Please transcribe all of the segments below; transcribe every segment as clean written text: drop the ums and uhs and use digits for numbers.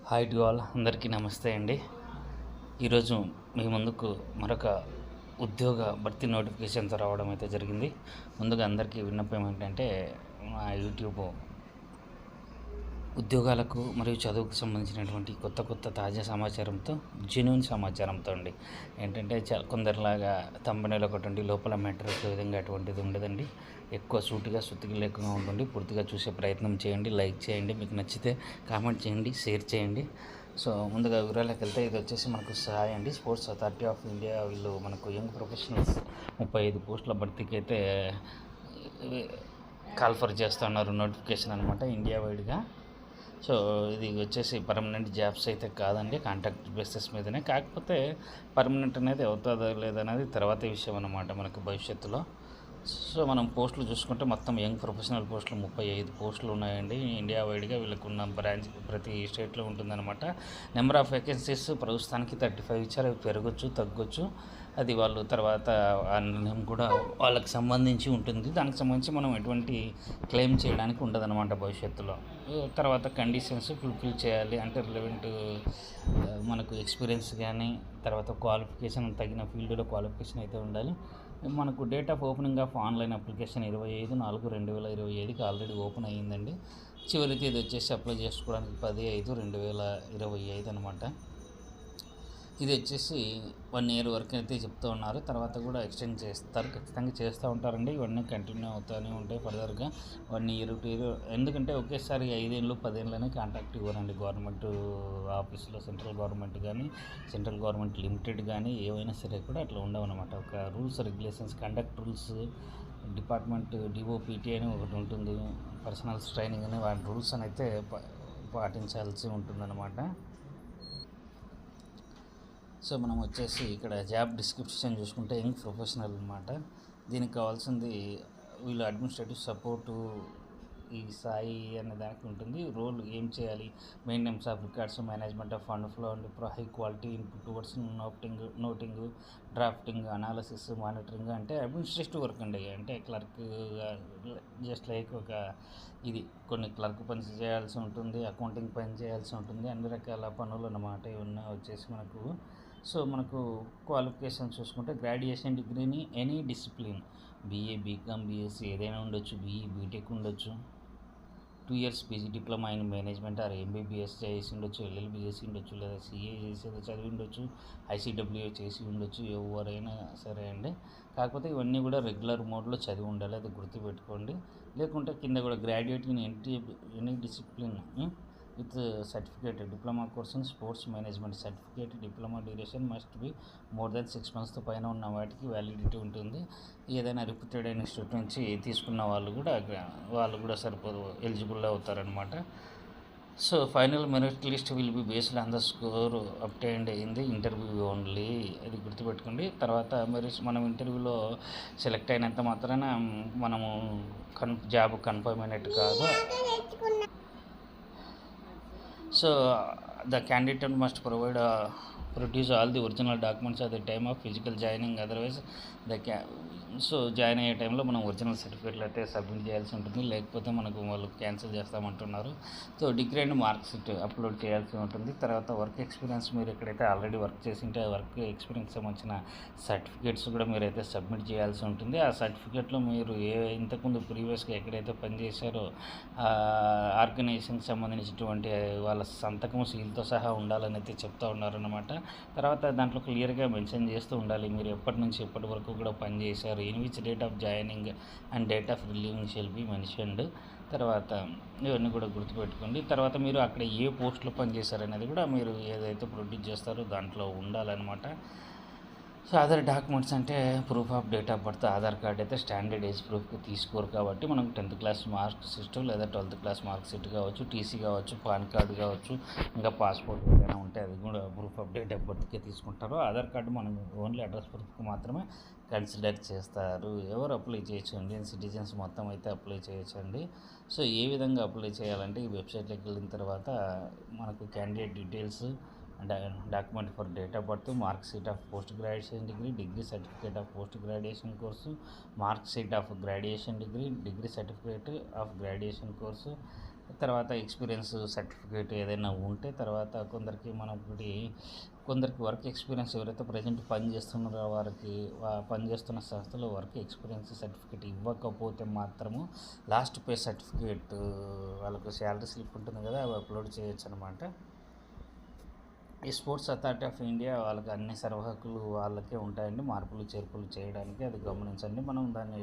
Hi to all, అందరికీ నమస్తే అండి. ఈరోజు మీ ముందుకు మరొక ఉద్యోగ భర్తీ నోటిఫికేషన్తో రావడం అయితే జరిగింది. ముందుగా అందరికీ విన్నపం ఏంటంటే, మా యూట్యూబ్ ఉద్యోగాలకు మరియు చదువుకు సంబంధించినటువంటి కొత్త తాజా సమాచారంతో, జెన్యూన్ సమాచారంతో అండి. ఏంటంటే కొందరిలాగా థంబ్‌నెయిల్ ఒకటి ఉండి లోపల మ్యాటర్ వచ్చే విధంగా అటువంటిది ఉండదండి. ఎక్కువ సూటిగా సుత్తిగా లేకుండా ఉండండి. పూర్తిగా చూసే ప్రయత్నం చేయండి. లైక్ చేయండి. మీకు నచ్చితే కామెంట్ చేయండి, షేర్ చేయండి. సో ముందుగా వివరాలకు వెళ్తే, ఇది వచ్చేసి మనకు సాయి అండి, స్పోర్ట్స్ అథారిటీ ఆఫ్ ఇండియా. వీళ్ళు మనకు యంగ్ ప్రొఫెషనల్స్ 35 పోస్టుల భర్తీకి అయితే కాల్ఫర్ చేస్తున్నారు. నోటిఫికేషన్ అనమాట, ఇండియా వైడ్గా. సో ఇది వచ్చేసి పర్మనెంట్ జాబ్స్ అయితే కాదండి, కాంట్రాక్ట్ బేసిస్ మీదనే. కాకపోతే పర్మనెంట్ అనేది అవుతుందా లేదనేది తర్వాత విషయం అన్నమాట మనకు భవిష్యత్తులో. సో మనం పోస్టులు చూసుకుంటే మొత్తం యంగ్ ప్రొఫెషనల్ పోస్టులు 35 పోస్టులు ఉన్నాయండి. ఇండియా వైడ్గా వీళ్ళకున్న బ్రాంచ్ ప్రతి స్టేట్లో ఉంటుందన్నమాట. నెంబర్ ఆఫ్ వేకెన్సీస్ ప్రస్తుతానికి 35 ఇచ్చారు. అవి పెరగచ్చు, తగ్గొచ్చు. అది వాళ్ళు తర్వాత ఆ నిర్ణయం కూడా వాళ్ళకి సంబంధించి ఉంటుంది. దానికి సంబంధించి మనం ఎటువంటి క్లెయిమ్ చేయడానికి ఉండదన్నమాట భవిష్యత్తులో. తర్వాత కండిషన్స్ ఫుల్ఫిల్ చేయాలి అంటే రిలవెంట్ మనకు ఎక్స్పీరియన్స్ కానీ, తర్వాత క్వాలిఫికేషన్ తగిన ఫీల్డ్లో క్వాలిఫికేషన్ అయితే ఉండాలి. మనకు date of opening of online application 25/4/2025కి ఆల్రెడీ ఓపెన్ అయ్యిందండి. చివరి తేదీ వచ్చేసి అప్లై చేసుకోవడానికి 10/5/2025 అనమాట. ఇది వచ్చేసి 1 ఇయర్ వరకు అయితే చెప్తూ ఉన్నారు. తర్వాత కూడా ఎక్స్టెండ్ చేస్తారు, ఖచ్చితంగా చేస్తూ ఉంటారండి. ఇవన్నీ కంటిన్యూ అవుతూనే ఉంటాయి ఫర్దర్గా 1 ఇయర్ 2 ఇయర్. ఎందుకంటే ఒకేసారి 5 ఏళ్ళు 10 ఏళ్ళనే కాంట్రాక్ట్ ఇవ్వరండి గవర్నమెంట్ ఆఫీసులో. సెంట్రల్ గవర్నమెంట్ కానీ, సెంట్రల్ గవర్నమెంట్ లిమిటెడ్ కానీ ఏవైనా సరే కూడా అట్లా ఉండవన్నమాట. ఒక rules regulations, conduct rules, department DoPT అని ఒకటి ఉంటుంది, పర్సనల్స్ ట్రైనింగ్ అని, వాటి రూల్స్ అని అయితే పాటించాల్సి ఉంటుందన్నమాట. సో మనం వచ్చేసి ఇక్కడ జాబ్ డిస్క్రిప్షన్ చూసుకుంటే యంగ్ ప్రొఫెషనల్ అనమాట. దీనికి కావాల్సింది వీళ్ళు అడ్మినిస్ట్రేటివ్ సపోర్టు ఈ సాయి అనే దానికి ఉంటుంది. రోల్ ఏం చేయాలి, maintenance of records, management of fund flow and high quality input towards noting, drafting, analysis, monitoring. అంటే అడ్మినిస్ట్రేటివ్ వర్క్ అండి. అంటే క్లర్క్ జస్ట్ లైక్ ఒక ఇది కొన్ని క్లర్క్ పని చేయాల్సి ఉంటుంది, అకౌంటింగ్ పని చేయాల్సి ఉంటుంది, అన్ని రకాల పనులు అన్నమాట. ఇవన్నీ వచ్చేసి సో మనకు క్వాలిఫికేషన్ చూసుకుంటే గ్రాడ్యుయేషన్ డిగ్రీని any discipline, BA, BCom, BSc ఏదైనా ఉండొచ్చు, బీఈ, బీటెక్ ఉండొచ్చు, 2 years PG diploma in management or MBBS చేసి ఉండొచ్చు, ఎల్ఎల్బీ చేసి ఉండొచ్చు, లేదా సిఏ చేసి చదివి ఉండొచ్చు, ఐసీడబ్ల్యూఏ చేసి ఉండొచ్చు, ఎవరైనా సరే అండి. కాకపోతే ఇవన్నీ కూడా రెగ్యులర్ మోడ్లో చదివి ఉండాలి, అది గుర్తుపెట్టుకోండి. లేకుంటే కింద కూడా graduate in any discipline with certificate, diploma course in sports management certificate, diploma duration must be more than 6 months పైన ఉన్న వాటికి వ్యాలిడిటీ ఉంటుంది. ఏదైనా రిప్యూటెడ్ ఇన్స్టిట్యూట్ నుంచి తీసుకున్న వాళ్ళు కూడా సరిపోదు, ఎలిజిబుల్ అవుతారనమాట. So final merit list will be based on the score obtained in the interview only, అది గుర్తుపెట్టుకోండి. తర్వాత మనం ఇంటర్వ్యూలో సెలెక్ట్ అయినంత మాత్రాన మనము జాబ్ కన్ఫర్మ్ అయినట్టు కాదు. So the candidate must produce all the original documents at the time of physical joining, otherwise so join అయ్యే టైంలో మనం ఒరిజినల్ సర్టిఫికేట్లు అయితే సబ్మిట్ చేయాల్సి ఉంటుంది, లేకపోతే మనకు వాళ్ళు క్యాన్సిల్ చేస్తామంటున్నారు. So degree and mark sheet upload చేయాల్సి ఉంటుంది. తర్వాత వర్క్ ఎక్స్పీరియన్స్, మీరు ఎక్కడైతే ఆల్రెడీ వర్క్ చేసింటే ఆ వర్క్ ఎక్స్పీరియన్స్ సంబంధించిన సర్టిఫికేట్స్ కూడా మీరైతే సబ్మిట్ చేయాల్సి ఉంటుంది. ఆ సర్టిఫికేట్లో మీరు ఇంతకుముందు ప్రీవియస్గా ఎక్కడైతే పనిచేశారో ఆర్గనైజేషన్కి సంబంధించినటువంటి వాళ్ళ సంతకం సీల్తో సహా ఉండాలని అయితే చెప్తూ ఉన్నారన్నమాట. తర్వాత దాంట్లో క్లియర్గా మెన్షన్ చేస్తూ ఉండాలి మీరు ఎప్పటి నుంచి ఎప్పటి వరకు కూడా పనిచేశారు, in which date of joining and date of relieving shall be mentioned. తర్వాత ఇవన్నీ కూడా గుర్తుపెట్టుకోండి. తర్వాత మీరు అక్కడ ఏ పోస్ట్లో పనిచేశారనేది కూడా మీరు ఏదైతే ప్రొడ్యూస్ చేస్తారో దాంట్లో ఉండాలన్నమాట. సో అదర్ డాక్యుమెంట్స్ అంటే proof of date of birth, Aadhaar card అయితే స్టాండర్డ్ ఏజ్ ప్రూఫ్కి తీసుకోరు కాబట్టి మనం 10th క్లాస్ మార్క్ షీట్ లేదా 12th క్లాస్ మార్క్ షీట్ కావచ్చు, టీసీ కావచ్చు, పాన్ కార్డు కావచ్చు, ఇంకా పాస్పోర్ట్ ఏదైనా ఉంటే అది కూడా ప్రూఫ్ ఆఫ్ డేట్ ఆఫ్ బర్త్కే తీసుకుంటారు. ఆధార్ కార్డు మనం ఓన్లీ అడ్రస్ ప్రూఫ్కి మాత్రమే కన్సిడర్ చేస్తారు. ఎవరు అప్లై చేయొచ్చు, ఇండియన్ సిటిజన్స్ మొత్తం అయితే అప్లై చేయొచ్చండి. సో ఏ విధంగా అప్లై చేయాలంటే ఈ వెబ్సైట్లోకి వెళ్ళిన తర్వాత మనకు candidate details, document for date of birth, mark sheet of post graduation degree, degree certificate of post graduation course, mark sheet of graduation degree, degree certificate of graduation course, తర్వాత experience certificate ఏదైనా ఉంటే, తర్వాత కొందరికి work experience ఎవరైతే present పని చేస్తున్నారో వారికి పని చేస్తున్న సంస్థలో వర్క్ ఎక్స్పీరియన్స్ సర్టిఫికేట్ ఇవ్వకపోతే మాత్రము లాస్ట్ పే సర్టిఫికేట్ వాళ్ళకు శాలరీ స్లిప్ ఉంటుంది కదా, అవి అప్లోడ్ చేయొచ్చు అనమాట. ఈ స్పోర్ట్స్ అథారిటీ ఆఫ్ ఇండియా వాళ్ళకి అన్ని సర్వహక్కులు వాళ్ళకే ఉంటాయండి, మార్పులు చేర్పులు చేయడానికి. అది గమనించండి. మనం దాన్ని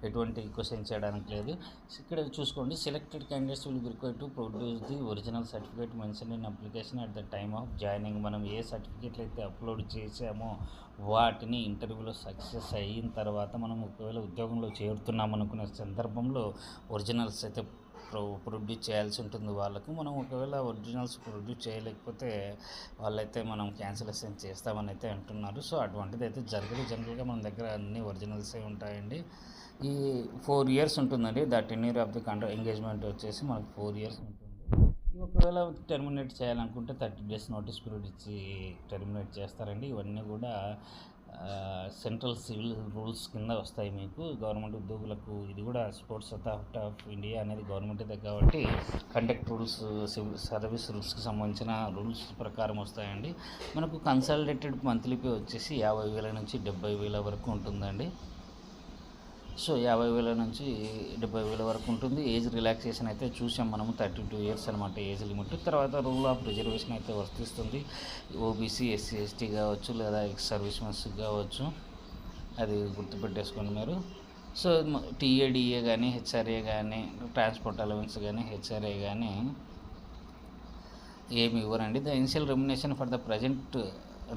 ఎటువంటి క్వశ్చన్ చేయడానికి లేదు. ఇక్కడ చూసుకోండి, selected candidates will be required to produce the original certificate mention in application at the time of joining. మనం ఏ సర్టిఫికేట్లు అయితే అప్లోడ్ చేసామో వాటిని ఇంటర్వ్యూలో సక్సెస్ అయిన తర్వాత మనం ఒకవేళ ఉద్యోగంలో చేరుతున్నాం అనుకునే సందర్భంలో ఒరిజినల్స్ అయితే ప్రొడ్యూస్ చేయాల్సి ఉంటుంది వాళ్ళకు. మనం ఒకవేళ ఒరిజినల్స్ ప్రొడ్యూస్ చేయలేకపోతే వాళ్ళైతే మనం క్యాన్సిలేషన్ చేస్తామని అయితే అంటున్నారు. సో అటువంటిది అయితే జరగదు. జనరల్గా మన దగ్గర అన్ని ఒరిజినల్సే ఉంటాయండి. ఈ 4 years ఉంటుందండి. The tenure of the engagement వచ్చేసి మనకు 4 years ఉంటుంది. ఒకవేళ టెర్మినేట్ చేయాలనుకుంటే 30 days నోటీస్ పీరియడ్ ఇచ్చి టెర్మినేట్ చేస్తారండి. ఇవన్నీ కూడా సెంట్రల్ సివిల్ రూల్స్ కింద వస్తాయి మీకు. గవర్నమెంట్ ఉద్యోగులకు ఇది కూడా స్పోర్ట్స్ అథారిటీ ఆఫ్ ఇండియా అనేది గవర్నమెంట్దే కాబట్టి కండక్ట్ రూల్స్, సివిల్ సర్వీస్ రూల్స్కి సంబంధించిన రూల్స్ ప్రకారం వస్తాయండి. మనకు కన్సల్టేటెడ్ మంత్లీ పే వచ్చేసి 50,000 నుంచి 70,000 వరకు ఉంటుందండి. సో 50,000 నుంచి 70,000 వరకు ఉంటుంది. ఏజ్ రిలాక్సేషన్ అయితే చూసాం మనము, 32 years అనమాట ఏజ్ లిమిట్. తర్వాత రూల్ ఆఫ్ రిజర్వేషన్ అయితే వర్తిస్తుంది. ఓబీసీ, ఎస్సీ, ఎస్టీ కావచ్చు, లేదా ఎక్స్ సర్వీస్ మెన్స్ కావచ్చు, అది గుర్తుపెట్టేసుకోండి మీరు. సో టీఏడిఏ కానీ, హెచ్ఆర్ఏ కానీ, ట్రాన్స్పోర్ట్ అలవెన్స్ కానీ, హెచ్ఆర్ఏ కానీ ఏమి ఇవ్వరండి. The initial remuneration for the present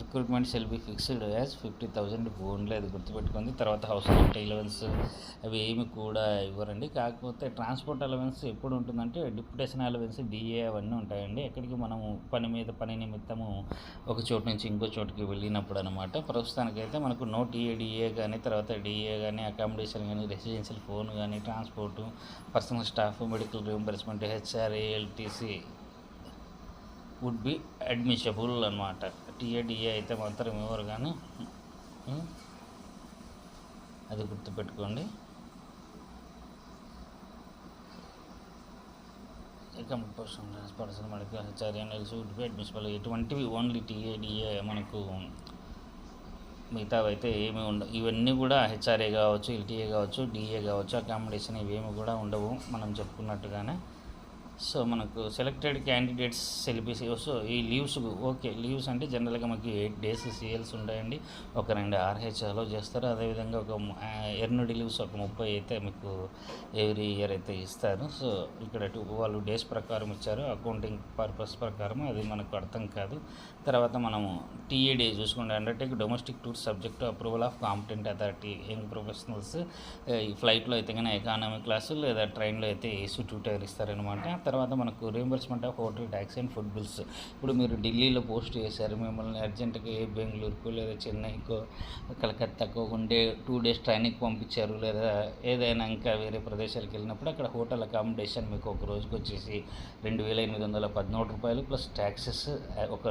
recruitment shall be fixed as 50,000 only, అది గుర్తుపెట్టుకుంది. తర్వాత హౌస్ రెంట్ అలవెన్స్ అవి ఏమి కూడా ఇవ్వరండి. కాకపోతే ట్రాన్స్పోర్ట్ అలవెన్స్ ఎప్పుడు ఉంటుందంటే డిప్యుటేషన్ అలవెన్స్, డిఏ అవన్నీ ఉంటాయండి. ఎక్కడికి మనము పని నిమిత్తము ఒక చోటు నుంచి ఇంకో చోటుకి వెళ్ళినప్పుడు అనమాట. ప్రస్తుతానికైతే మనకు నో టీఏడిఏ కానీ, తర్వాత డిఏ కానీ, అకామిడేషన్ కానీ, రెసిడెన్షియల్ ఫోన్ కానీ, transport, personal staff, medical reimbursement, HRA, LTC would be admissible అనమాట. టీఏడిఏ అయితే మాత్రం ఇవ్వరు కానీ అది గుర్తుపెట్టుకోండి. Person medical, HRA, LC would be admissible. ఎటువంటివి ఓన్లీ టీఏడిఏ మనకు, మిగతావి అయితే ఏమీ ఉండవు. ఇవన్నీ కూడా హెచ్ఆర్ఏ కావచ్చు, ఎల్టీఏ కావచ్చు, డిఏ కావచ్చు, అకామిడేషన్ ఇవేమి కూడా ఉండవు మనం చెప్పుకున్నట్టుగానే. సో మనకు సెలెక్టెడ్ క్యాండిడేట్స్ సెలిబిసి. సో ఈ లీవ్స్ ఓకే, లీవ్స్ అంటే జనరల్గా మనకి 8 days సిఎల్స్ ఉంటాయండి. ఒక 2 RH అలో చేస్తారు. అదేవిధంగా ఒక ఎర్నడ్ లీవ్స్ ఒక 30 అయితే మీకు ఎవ్రీ ఇయర్ అయితే ఇస్తారు. సో ఇక్కడ వాళ్ళు డేస్ ప్రకారం ఇచ్చారు, అకౌంటింగ్ పర్పస్ ప్రకారం అది మనకు అర్థం కాదు. తర్వాత మనము టీఏడి చూసుకుంటే undertake domestic tours subject approval of competent authority. Young professionals ఈ ఫ్లైట్లో అయితే కానీ ఎకానమీ క్లాసు, లేదా ట్రైన్లో అయితే ఏసీ 2 tier ఇస్తారనమాట. తర్వాత మనకు reimbursement of hotel tax and food bills. ఇప్పుడు మీరు ఢిల్లీలో పోస్ట్ చేశారు, మిమ్మల్ని అర్జెంటుగా బెంగళూరుకు లేదా చెన్నైకో కలకత్తాకో 2 days ట్రైన్కి పంపించారు, లేదా ఏదైనా ఇంకా వేరే ప్రదేశాలకు వెళ్ళినప్పుడు అక్కడ హోటల్ అకామిడేషన్ మీకు ఒక రోజుకి వచ్చేసి 2,814 రూపాయలు ప్లస్ ట్యాక్సెస్. ఒక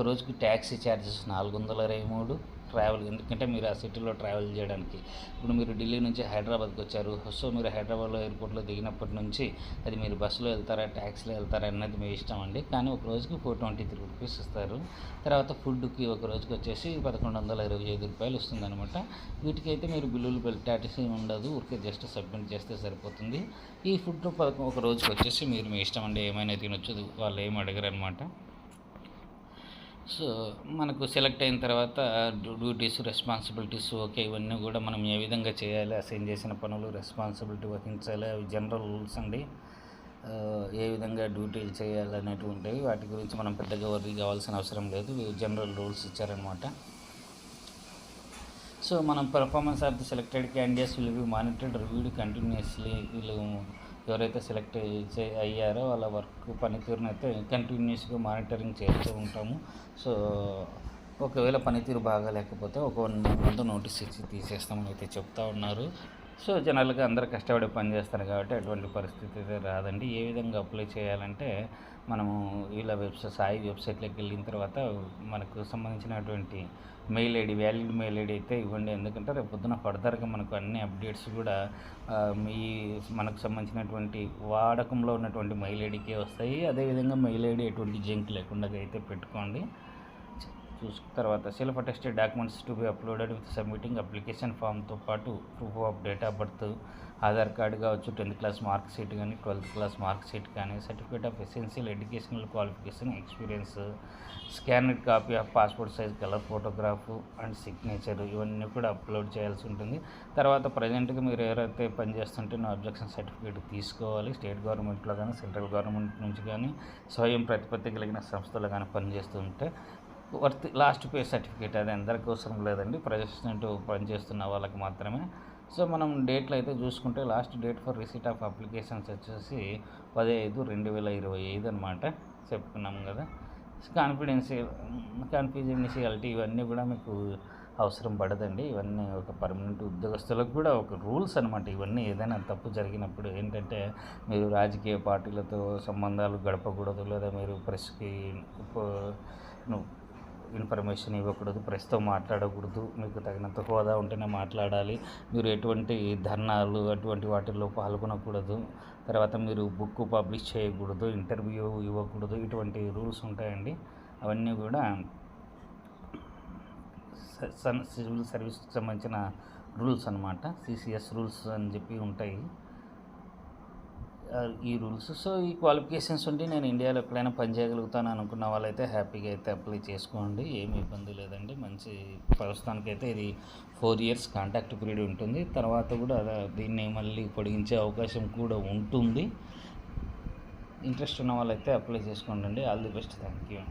రోజుకి ట్యాక్సీ ఛార్జెస్ 423. ట్రావెల్, ఎందుకంటే మీరు ఆ సిటీలో ట్రావెల్ చేయడానికి. ఇప్పుడు మీరు ఢిల్లీ నుంచి హైదరాబాద్కి వచ్చారు. సో మీరు హైదరాబాద్లో ఎయిర్పోర్ట్లో దిగినప్పటి నుంచి అది మీరు బస్సులో వెళ్తారా, ట్యాక్సీలో వెళ్తారా అన్నది మీ ఇష్టం అండి. కానీ ఒక రోజుకి 423 రూపీస్ ఇస్తారు. తర్వాత ఫుడ్కి ఒక రోజుకి వచ్చేసి 1,125 రూపాయలు వస్తుందన్నమాట. వీటికైతే మీరు బిల్లులు పెట్టాల్సి ఉండదు, ఊరికే జస్ట్ సబ్మిట్ చేస్తే సరిపోతుంది. ఈ ఫుడ్ ఒక రోజుకి వచ్చేసి మీరు మీ ఇష్టం అండి, ఏమైనా తినొచ్చు, వాళ్ళు ఏమి అడగరు అనమాట. సో మనకు సెలెక్ట్ అయిన తర్వాత డ్యూటీస్, రెస్పాన్సిబిలిటీస్ ఓకే, ఇవన్నీ కూడా మనం ఏ విధంగా చేయాలి, అసైన్ చేసిన పనులు రెస్పాన్సిబిలిటీ వహించాలి, అవి జనరల్ రూల్స్ అండి. ఏ విధంగా డ్యూటీలు చేయాలనేటువంటివి వాటి గురించి మనం పెద్దగా వర్రీ కావాల్సిన అవసరం లేదు, జనరల్ రూల్స్ ఇచ్చారనమాట. సో మనం performance of the selected candidates will be monitored, reviewed continuously. వీళ్ళు ఎవరైతే సెలెక్ట్ అయ్యారో వాళ్ళ వర్క్ పనితీరును అయితే కంటిన్యూస్గా మానిటరింగ్ చేస్తూ ఉంటాము. సో ఒకవేళ పనితీరు బాగా లేకపోతే ఒక 1 month ముందు నోటీస్ ఇచ్చి తీసేస్తామని అయితే చెప్తా ఉన్నారు. సో జనరల్గా అందరూ కష్టపడి పని చేస్తారు కాబట్టి అటువంటి పరిస్థితి అయితే రాదండి. ఏ విధంగా అప్లై చేయాలంటే మనము వీళ్ళ సాయి వెబ్సైట్లోకి వెళ్ళిన తర్వాత మనకు సంబంధించినటువంటి mail ID, valid mail ID అయితే ఇవ్వండి. ఎందుకంటే రేపు పొద్దున ఫర్దర్గా మనకు అన్ని అప్డేట్స్ కూడా మీ మనకు సంబంధించినటువంటి వాడకంలో ఉన్నటువంటి మెయిల్ ఐడికే వస్తాయి. అదేవిధంగా మెయిల్ ఐడి ఎటువంటి జంక్ లేకుండా అయితే పెట్టుకోండి. చూసుకున్న తర్వాత self attested documents to be uploaded with submitting application ఫామ్తో పాటు proof of date of birth, Aadhaar card కావచ్చు, 10th క్లాస్ మార్క్ షీట్ కానీ, 12th క్లాస్ మార్క్ షీట్ కానీ, certificate of essential educational qualification, experience, scanned copy of passport size colour photograph and signature ఇవన్నీ కూడా upload చేయాల్సి ఉంటుంది. తర్వాత ప్రజెంట్గా మీరు ఎవరైతే పనిచేస్తుంటే నో అబ్జెక్షన్ సర్టిఫికేట్ తీసుకోవాలి. స్టేట్ గవర్నమెంట్లో కానీ, సెంట్రల్ గవర్నమెంట్ నుంచి కానీ, స్వయం ప్రతిపత్తి కలిగిన సంస్థలు కానీ పనిచేస్తుంటే లాస్ట్ పే సర్టిఫికేట్ అది అందరికీ అవసరం లేదండి, ప్రెసిడెంట్ పనిచేస్తున్న వాళ్ళకి మాత్రమే. సో మనం డేట్లు అయితే చూసుకుంటే last date for receipt of applications వచ్చేసి 15/5/2025 అనమాట చెప్పుకున్నాం కదా. కాన్ఫిడెన్షియాలిటీ ఇవన్నీ కూడా మీకు అవసరం పడదండి. ఇవన్నీ ఒక పర్మనెంట్ ఉద్యోగస్తులకు కూడా ఒక రూల్స్ అనమాట. ఇవన్నీ ఏదైనా తప్పు జరిగినప్పుడు ఏంటంటే మీరు రాజకీయ పార్టీలతో సంబంధాలు గడపకూడదు, లేదా మీరు ప్రెస్కి ఇన్ఫర్మేషన్ ఇవ్వకూడదు, ప్రెస్తో మాట్లాడకూడదు, మీకు తగినంత హోదా ఉంటేనే మాట్లాడాలి, మీరు ఎటువంటి ధర్నాలు అటువంటి వాటిల్లో పాల్గొనకూడదు, తర్వాత మీరు బుక్ పబ్లిష్ చేయకూడదు, ఇంటర్వ్యూ ఇవ్వకూడదు, ఇటువంటి రూల్స్ ఉంటాయండి. అవన్నీ కూడా సివిల్ సర్వీస్కి సంబంధించిన రూల్స్ అనమాట. సిసిఎస్ రూల్స్ అని చెప్పి ఉంటాయి ఈ రూల్స్. సో ఈ క్వాలిఫికేషన్స్ ఉంటే నేను ఇండియాలో ఎక్కడైనా పని చేయగలుగుతాను అనుకున్న వాళ్ళైతే హ్యాపీగా అయితే అప్లై చేసుకోండి, ఏమి ఇబ్బంది లేదండి. మంచి ప్రస్తుతానికైతే ఇది 4 years కాంట్రాక్ట్ పీరియడ్ ఉంటుంది. తర్వాత కూడా దీన్ని మళ్ళీ పొడిగించే అవకాశం కూడా ఉంటుంది. ఇంట్రెస్ట్ ఉన్న వాళ్ళైతే అప్లై చేసుకోండి. All the best. Thank you.